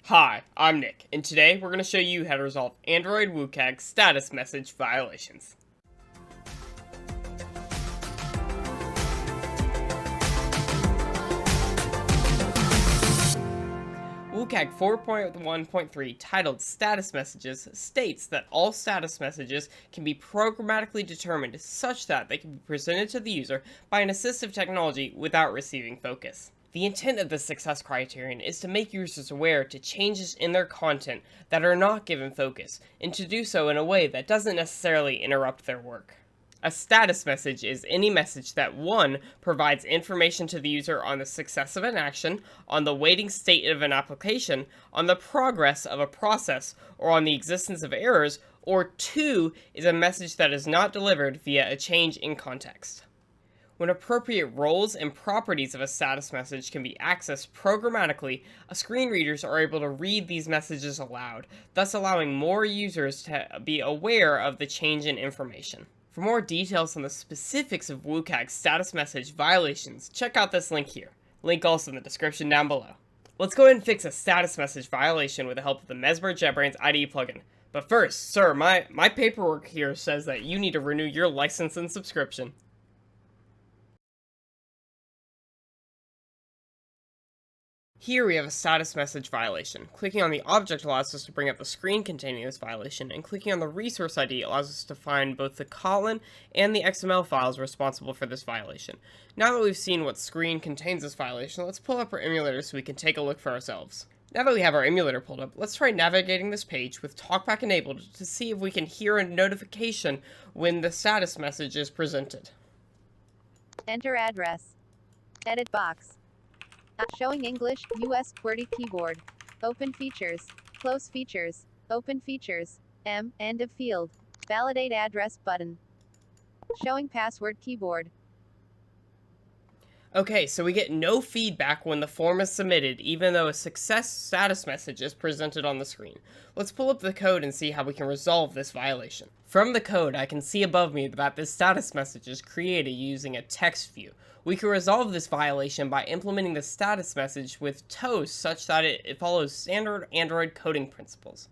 Hi, I'm Nick, and today we're going to show you how to resolve Android WCAG status message violations. WCAG 4.1.3, titled Status Messages, states that all status messages can be programmatically determined such that they can be presented to the user by an assistive technology without receiving focus. The intent of this success criterion is to make users aware to changes in their content that are not given focus, and to do so in a way that doesn't necessarily interrupt their work. A status message is any message that 1. Provides information to the user on the success of an action, on the waiting state of an application, on the progress of a process, or on the existence of errors, or 2. Is a message that is not delivered via a change in context. When appropriate roles and properties of a status message can be accessed programmatically, screen readers are able to read these messages aloud, thus allowing more users to be aware of the change in information. For more details on the specifics of WCAG status message violations, check out this link here. Link also in the description down below. Let's go ahead and fix a status message violation with the help of the Mesmer JetBrains IDE plugin. But first, sir, my paperwork here says that you need to renew your license and subscription. Here we have a status message violation. Clicking on the object allows us to bring up the screen containing this violation, and clicking on the resource ID allows us to find both the colon and the XML files responsible for this violation. Now that we've seen what screen contains this violation, let's pull up our emulator so we can take a look for ourselves. Now that we have our emulator pulled up, let's try navigating this page with TalkBack enabled to see if we can hear a notification when the status message is presented. Enter address. Edit box. Showing English, US QWERTY keyboard. Open features. Close features. Open features. End of field. Validate address button. Showing password keyboard. Okay, so we get no feedback when the form is submitted, even though a success status message is presented on the screen. Let's pull up the code and see how we can resolve this violation. From the code, I can see above me that this status message is created using a text view. We can resolve this violation by implementing the status message with toast such that it follows standard Android coding principles.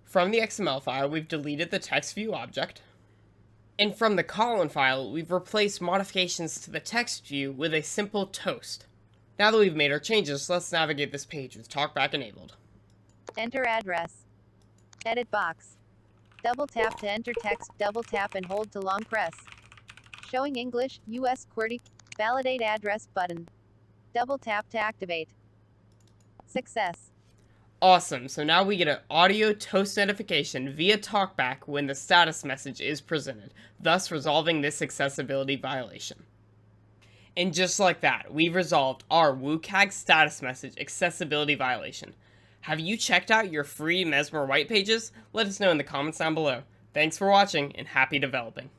From the XML file, we've deleted the text view object. And from the colon file, we've replaced modifications to the text view with a simple toast. Now that we've made our changes, let's navigate this page with TalkBack enabled. Enter address. Edit box. Double tap to enter text, double tap and hold to long press. Showing English, US QWERTY. Validate address button. Double tap to activate. Success. Awesome, so now we get an audio toast notification via TalkBack when the status message is presented, thus resolving this accessibility violation. And just like that, we've resolved our WCAG status message accessibility violation. Have you checked out your free Mesmer white pages? Let us know in the comments down below. Thanks for watching, and happy developing.